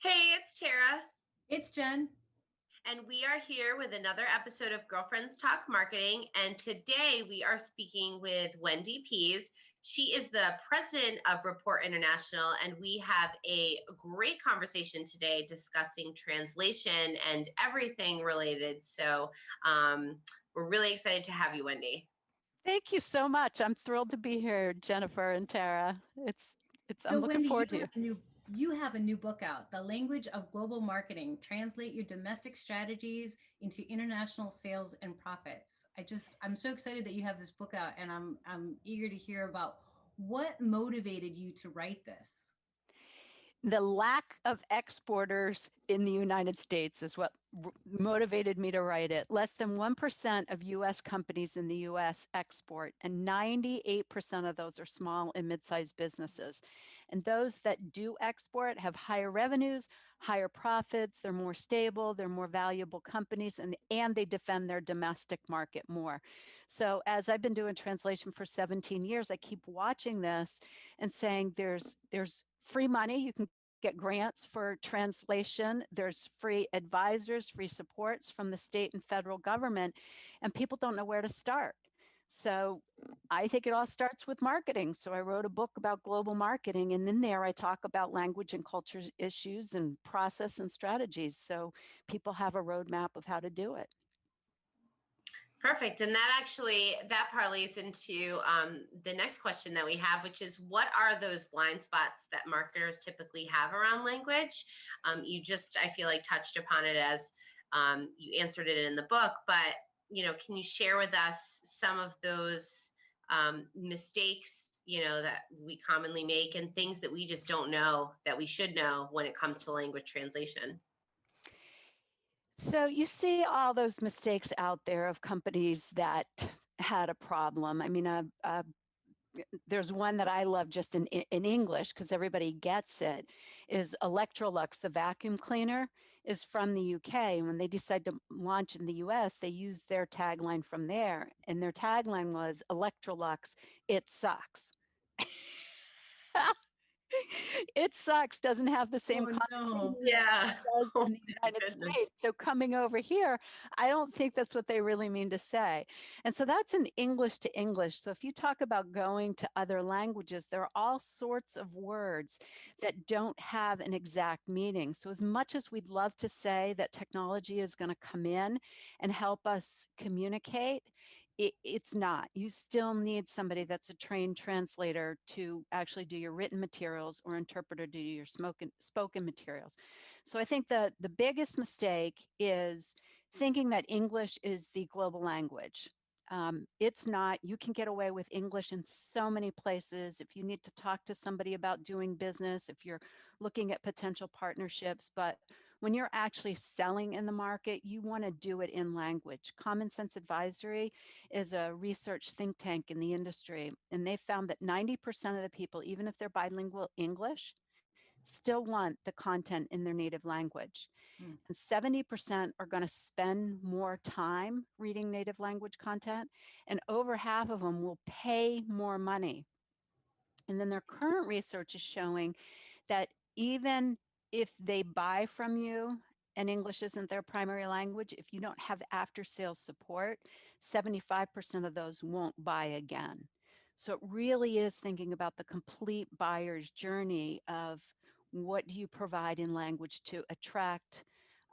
Hey, it's Tara, It's Jen. and we are here with another episode of Girlfriends Talk Marketing. And today we are speaking with Wendy Pease. She is the president of Report International, and we have a great conversation today discussing translation and everything related. So we're really excited to have you, Wendy. Thank you so much. I'm thrilled to be here, Jennifer and Tara. I'm So looking Wendy, forward to you. you have a new book out, The Language of Global Marketing: Translate Your Domestic Strategies into International Sales and Profits. I'm so excited that you have this book out, and I'm eager to hear about what motivated you to write this. The lack of exporters in the United States is what motivated me to write it. Less than 1% of US companies in the US export, and 98% of those are small and mid-sized businesses. And those that do export have higher revenues, higher profits, they're more stable, they're more valuable companies, and they defend their domestic market more. So as I've been doing translation for 17 years, I keep watching this and saying there's free money. You can get grants for translation. There's free advisors, free supports from the state and federal government, and people don't know where to start. So I think it all starts with marketing. So I wrote a book about global marketing, and in there I talk about language and culture issues and process and strategies. So people have a roadmap of how to do it. Perfect. And that parlays into the next question that we have, which is what are those blind spots that marketers typically have around language? I feel like touched upon it as you answered it in the book, but can you share with us some of those mistakes, that we commonly make and things that we just don't know that we should know when it comes to language translation? So you see all those mistakes out there of companies that had a problem. I mean, there's one that I love just in English because everybody gets it, is Electrolux, the vacuum cleaner, is from the UK. And when they decided to launch in the US, they used their tagline from there. And their tagline was Electrolux, it sucks. It sucks doesn't have the same Oh connotation no. Yeah. it does Oh in the my United goodness. States. So coming over here, I don't think that's what they really mean to say. And so that's in English to English. So if you talk about going to other languages, there are all sorts of words that don't have an exact meaning. So as much as we'd love to say that technology is going to come in and help us communicate, it's not. You still need somebody that's a trained translator to actually do your written materials or interpreter to do your spoken materials. So I think the biggest mistake is thinking that English is the global language. It's not. You can get away with English in so many places if you need to talk to somebody about doing business, if you're looking at potential partnerships. But when you're actually selling in the market, you want to do it in language. Common Sense Advisory is a research think tank in the industry, and they found that 90% of the people, even if they're bilingual English, still want the content in their native language. Hmm. And 70% are going to spend more time reading native language content, and over half of them will pay more money. And then their current research is showing that even if they buy from you and English isn't their primary language, if you don't have after sales support, 75% of those won't buy again. So it really is thinking about the complete buyer's journey of what do you provide in language to attract,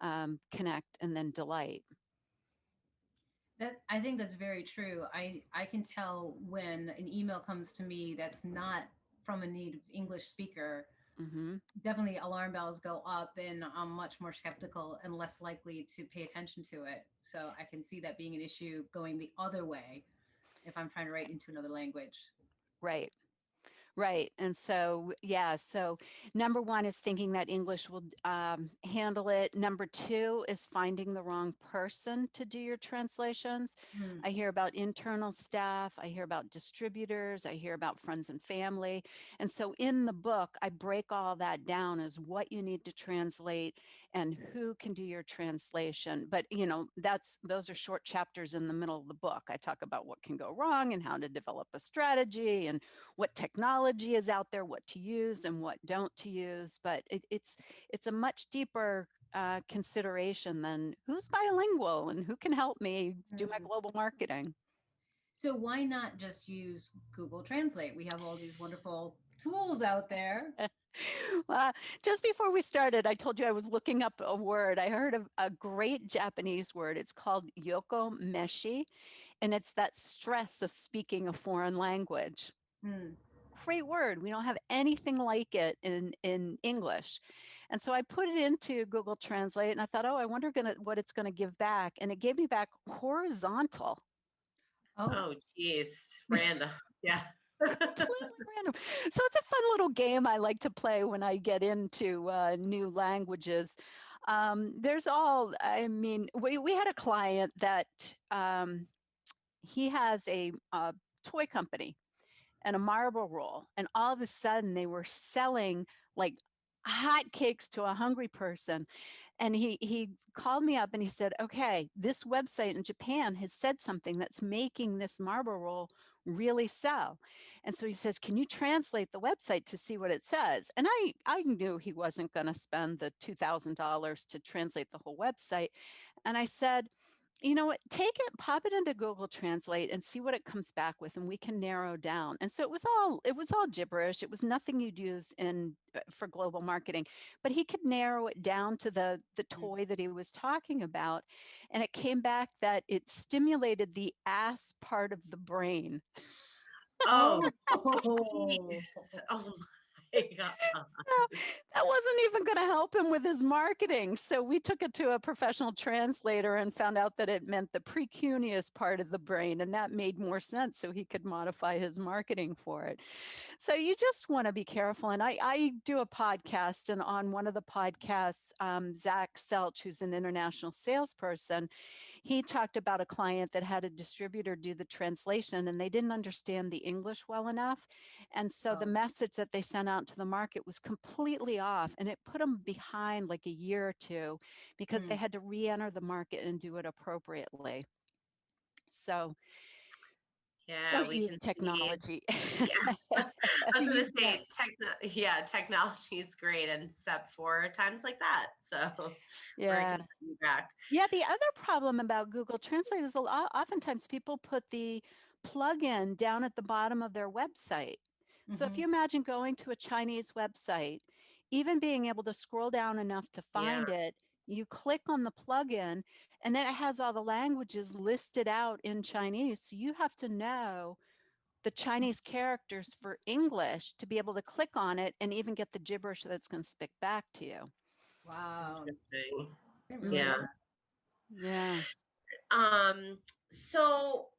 connect, and then delight. I think that's very true. I can tell when an email comes to me that's not from a native English speaker. Mm-hmm. Definitely alarm bells go up, and I'm much more skeptical and less likely to pay attention to it. So I can see that being an issue going the other way if I'm trying to write into another language. Right. Right. And so, yeah, so number one is thinking that English will handle it. Number two is finding the wrong person to do your translations. Hmm. I hear about internal staff. I hear about distributors. I hear about friends and family. And so in the book, I break all that down as what you need to translate and who can do your translation. But, those are short chapters in the middle of the book. I talk about what can go wrong and how to develop a strategy and what technology terminology is out there, what to use and what don't to use, but it's a much deeper consideration than who's bilingual and who can help me do my Mm. global marketing. So why not just use Google Translate? We have all these wonderful tools out there. Well, just before we started, I told you I was looking up a word. I heard of a great Japanese word. It's called yoko meshi, and it's that stress of speaking a foreign language. Mm. Great word. We don't have anything like it in English. And so I put it into Google Translate and I thought, oh, I wonder what it's going to give back. And it gave me back horizontal. Oh, Oh, geez, random. Yeah. Completely random. So it's a fun little game I like to play when I get into new languages. I mean, we had a client that he has a toy company and a marble roll. And all of a sudden they were selling like hotcakes to a hungry person. And he called me up and he said, okay, this website in Japan has said something that's making this marble roll really sell. And so he says, can you translate the website to see what it says? And I knew he wasn't going to spend the $2,000 to translate the whole website. And I said, you know what, take it, pop it into Google Translate and see what it comes back with, and we can narrow down. And so it was all gibberish. It was nothing you'd use in for global marketing, but he could narrow it down to the mm. toy that he was talking about. And it came back that it stimulated the ass part of the brain. Oh, geez. Oh. Oh my God. No, that wasn't even going to help him with his marketing. So we took it to a professional translator and found out that it meant the precuneus part of the brain, and that made more sense. So he could modify his marketing for it. So you just want to be careful. And I do a podcast, and on one of the podcasts, Zach Selch, who's an international salesperson, he talked about a client that had a distributor do the translation and they didn't understand the English well enough. And so the Oh. message that they sent out to the market was completely off, and it put them behind like a year or two because they Mm. had to re-enter the market and do it appropriately. So Yeah, don't we use can see. technology. Yeah. I was gonna Yeah. say technology is great except for times like that. So where it Yeah. can set you back. Yeah, the other problem about Google Translate is oftentimes people put the plugin down at the bottom of their website. So if Hmm. you imagine going to a Chinese website, even being able to scroll down enough to Yeah. find it, you click on the plugin and then it has all the languages listed out in Chinese. So you have to know the Chinese characters for English to be able to click on it and even get the gibberish that's going to speak back to you. Wow. Interesting. I didn't realize Yeah. Mhm. that. Yeah. Um, so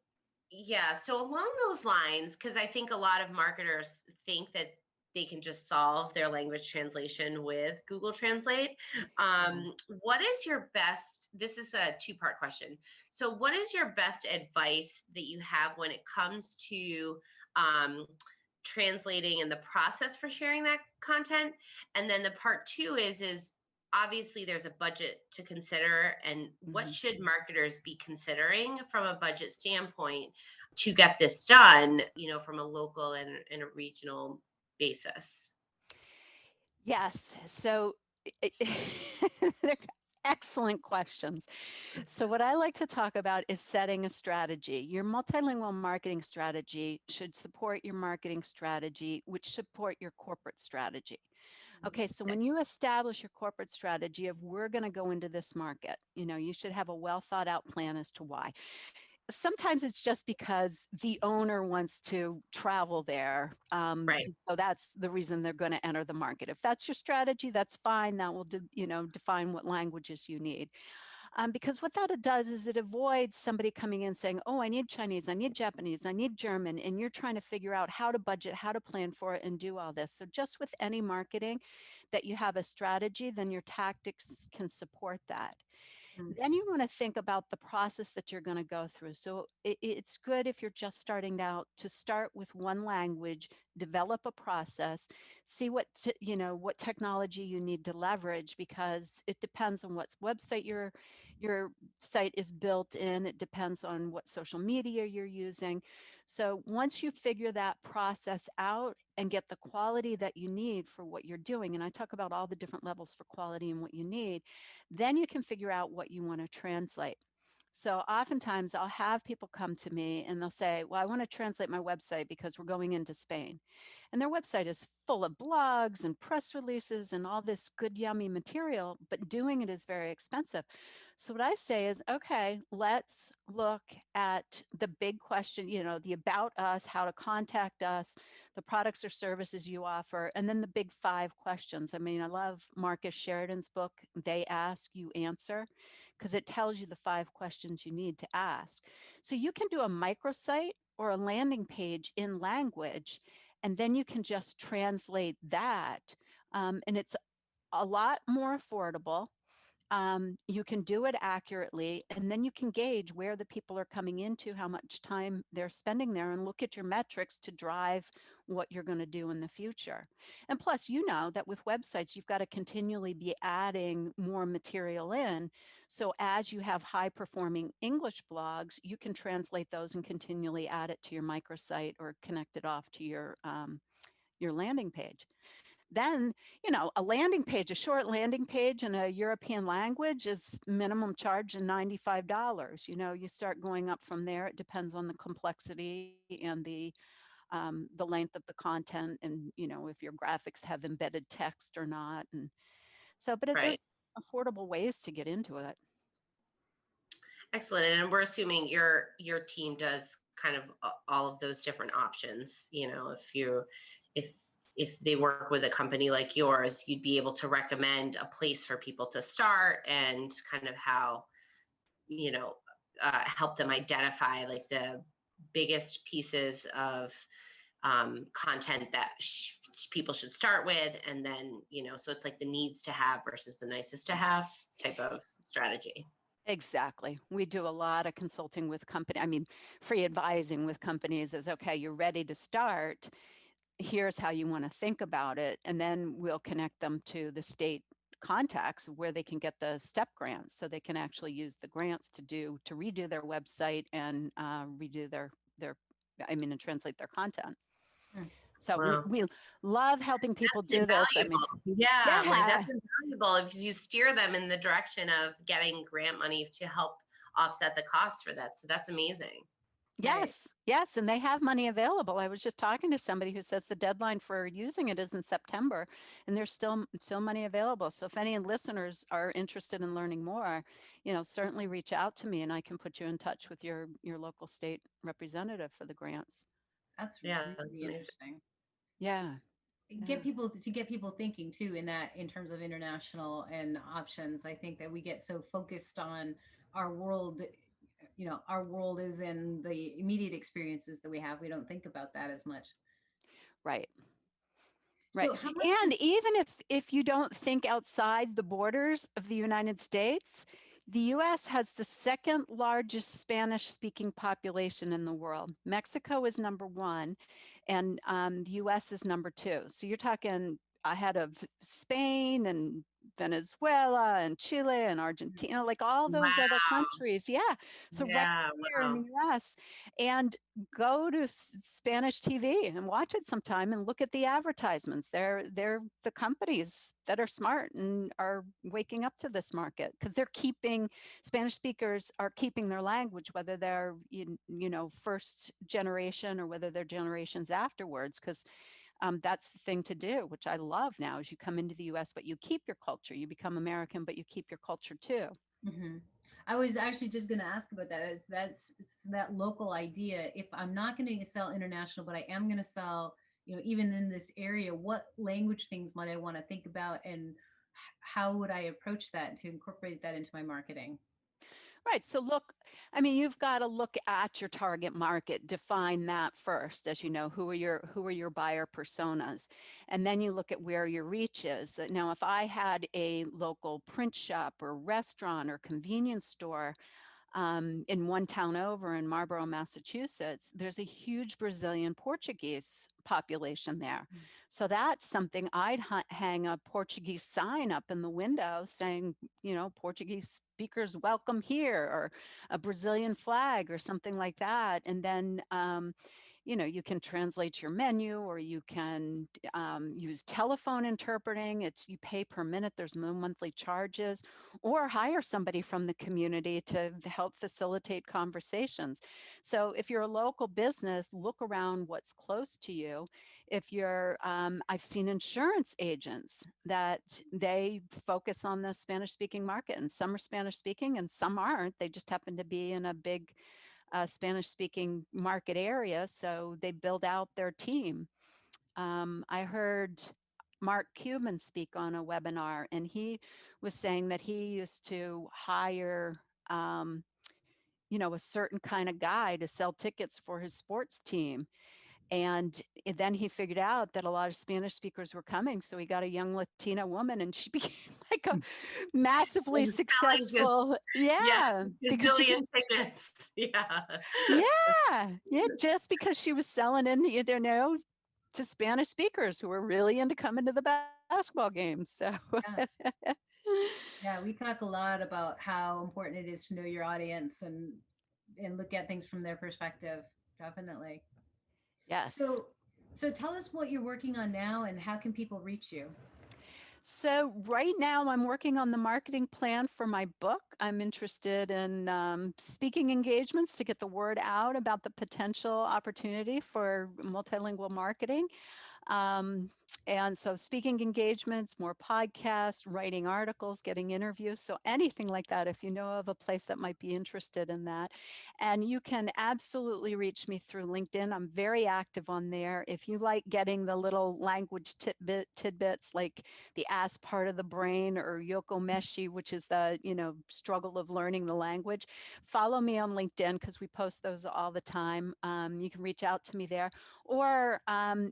yeah, so along those lines, because I think a lot of marketers think that they can just solve their language translation with Google Translate. Yeah. What is your best? This is a two-part question. So, what is your best advice that you have when it comes to um, translating and the process for sharing that content? And then the part two is obviously there's a budget to consider, and what Mhm. should marketers be considering from a budget standpoint to get this done, from a local and a regional basis? Yes. So they're excellent questions. So what I like to talk about is setting a strategy. Your multilingual marketing strategy should support your marketing strategy, which support your corporate strategy. Okay, so when you establish your corporate strategy of we're going to go into this market, you should have a well thought out plan as to why. Sometimes it's just because the owner wants to travel there. Right. So that's the reason they're going to enter the market. If that's your strategy, that's fine. That will, define what languages you need. Because what that does is it avoids somebody coming in saying, oh, I need Chinese, I need Japanese, I need German, and you're trying to figure out how to budget, how to plan for it, and do all this. So just with any marketing that you have a strategy, then your tactics can support that. Mm. Then you want to think about the process that you're going to go through. So it's good if you're just starting out to start with one language, develop a process, see what technology you need to leverage, because it depends on what website your site is built in. It depends on what social media you're using. So once you figure that process out and get the quality that you need for what you're doing, and I talk about all the different levels for quality and what you need, then you can figure out what you want to translate. So oftentimes I'll have people come to me and they'll say, well, I want to translate my website because we're going into Spain. And their website is full of blogs and press releases and all this good, yummy material, but doing it is very expensive. So what I say is, okay, let's look at the big question, the about us, how to contact us, the products or services you offer, and then the big 5 questions. I mean, I love Marcus Sheridan's book, They Ask, You Answer, because it tells you the 5 questions you need to ask. So you can do a microsite or a landing page in language, and then you can just translate that. And it's a lot more affordable. You can do it accurately, and then you can gauge where the people are coming into, how much time they're spending there, and look at your metrics to drive what you're going to do in the future. And plus, you know that with websites, you've got to continually be adding more material in. So as you have high performing English blogs, you can translate those and continually add it to your microsite or connect it off to your landing page. Then, a landing page, a short landing page in a European language is minimum charge of $95. You start going up from there. It depends on the complexity and the length of the content, and if your graphics have embedded text or not. And so, but Right. there's affordable ways to get into it. Excellent. And we're assuming your team does kind of all of those different options. If they work with a company like yours, you'd be able to recommend a place for people to start and kind of how, help them identify like the biggest pieces of content that people should start with. And then, so it's like the needs to have versus the nicest to have type of strategy. Exactly. We do a lot of consulting with free advising with companies. Is okay, you're ready to start. Here's how you want to think about it. And then we'll connect them to the state contacts where they can get the STEP grants, so they can actually use the grants to redo their website and redo and translate their content. So Wow. we love helping people That's do this. invaluable. Yeah, like yeah, that's invaluable if you steer them in the direction of getting grant money to help offset the costs for that. So that's amazing. Right. Yes. And they have money available. I was just talking to somebody who says the deadline for using it is in September, and there's still money available. So if any listeners are interested in learning more, certainly reach out to me and I can put you in touch with your local state representative for the grants. That's Yeah, really that's amazing. interesting. Yeah. Get people thinking too in terms of international and options. I think that we get so focused on our world, our world is in the immediate experiences that we have. We don't think about that as much. Right. So how much And even if you don't think outside the borders of the United States, the US has the second largest Spanish speaking population in the world. Mexico is number 1, and the US is number 2. So you're talking ahead of Spain and Venezuela and Chile and Argentina, like all those other Wow. countries. Yeah. So right Yeah. here in Wow. the US. And go to Spanish TV and watch it sometime and look at the advertisements. They're the companies that are smart and are waking up to this market, because Spanish speakers are keeping their language, whether they're first generation or whether they're generations afterwards, because that's the thing to do, which I love now, is you come into the US, but you keep your culture. You become American, but you keep your culture too. Mm-hmm. I was actually just going to ask about that. That's that local idea. If I'm not going to sell international, but I am going to sell, even in this area, what language things might I want to think about, and how would I approach that to incorporate that into my marketing? Right. So you've got to look at your target market, define that first, as you know, who are your buyer personas, and then you look at where your reach is. Now, if I had a local print shop or restaurant or convenience store, in one town over in Marlborough, Massachusetts, there's a huge Brazilian Portuguese population there. So that's something I'd hang a Portuguese sign up in the window saying, Portuguese speakers welcome here, or a Brazilian flag or something like that. And then, you can translate your menu, or you can use telephone interpreting. You pay per minute. There's no monthly charges, or hire somebody from the community to help facilitate conversations. So if you're a local business, look around what's close to you. If you're, I've seen insurance agents that they focus on the Spanish speaking market, and some are Spanish speaking and some aren't. They just happen to be in a big Spanish speaking market area. So they build out their team. I heard Mark Cuban speak on a webinar, and he was saying that he used to hire, a certain kind of guy to sell tickets for his sports team. And then he figured out that a lot of Spanish speakers were coming. So he got a young Latina woman, and she became like a massively And selling just, successful. Yeah. Because she could, tickets. Yeah. yeah. Just because she was selling in, to Spanish speakers who were really into coming to the basketball games. So Yeah, we talk a lot about how important it is to know your audience and look at things from their perspective. Definitely. yes. So tell us what you're working on now and how can people reach you? So right now I'm working on the marketing plan for my book. I'm interested in speaking engagements to get the word out about the potential opportunity for multilingual marketing. And so speaking engagements, more podcasts, writing articles, getting interviews. So anything like that, if you know of a place that might be interested in that. And you can absolutely reach me through LinkedIn. I'm very active on there. If you like getting the little language tidbits like the ass part of the brain, or yokomeshi, which is the, struggle of learning the language, follow me on LinkedIn because we post those all the time. You can reach out to me there. Or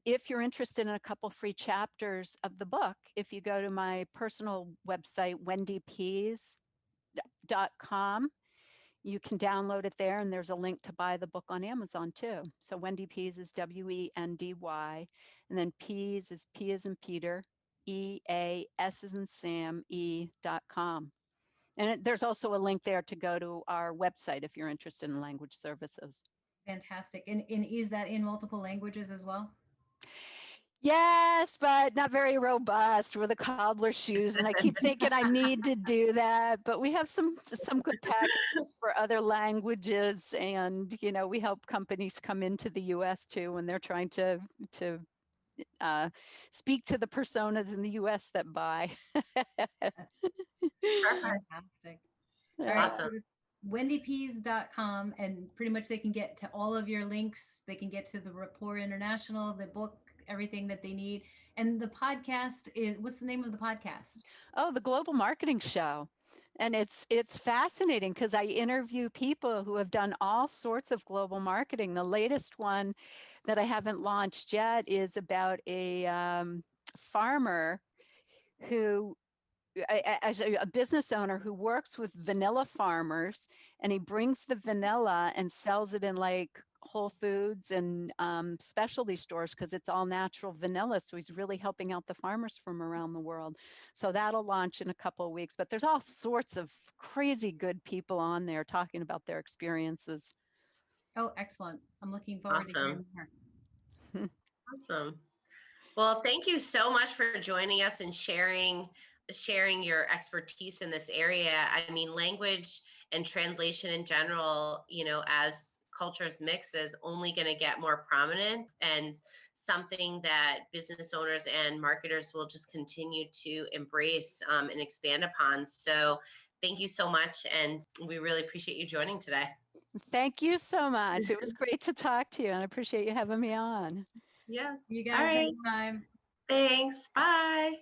if you're interested in a couple free chapters of the book, if you go to my personal website, wendypease.com, you can download it there, and there's a link to buy the book on Amazon too. So Wendy Pease is Wendy, and then Pease is P as in Peter, EAS as in Sam, E.com. And there's also a link there to go to our website if you're interested in language services. Fantastic. And is that in multiple languages as well? Yes, but not very robust with the cobbler shoes. And I keep thinking I need to do that. But we have some good packages for other languages. And, we help companies come into the US too when they're trying to speak to the personas in the US that buy. Fantastic. All right. Awesome. wendypease.com, and pretty much they can get to all of your links. They can get to the Rapport International, the book, everything that they need. And the podcast is, what's the name of the podcast? Oh, the Global Marketing Show. And it's fascinating because I interview people who have done all sorts of global marketing. The latest one that I haven't launched yet is about a farmer who, as a business owner who works with vanilla farmers, and he brings the vanilla and sells it in like Whole Foods and specialty stores because it's all natural vanilla. So he's really helping out the farmers from around the world. So that'll launch in a couple of weeks. But there's all sorts of crazy good people on there talking about their experiences. Oh, excellent. I'm looking forward to hearing more. Awesome. Well, thank you so much for joining us and sharing your expertise in this area. I mean, language and translation in general, as cultures mix, is only going to get more prominent, and something that business owners and marketers will just continue to embrace and expand upon. So thank you so much. And we really appreciate you joining today. Thank you so much. It was great to talk to you, and I appreciate you having me on. Yes. You guys, anytime. Thanks. Bye.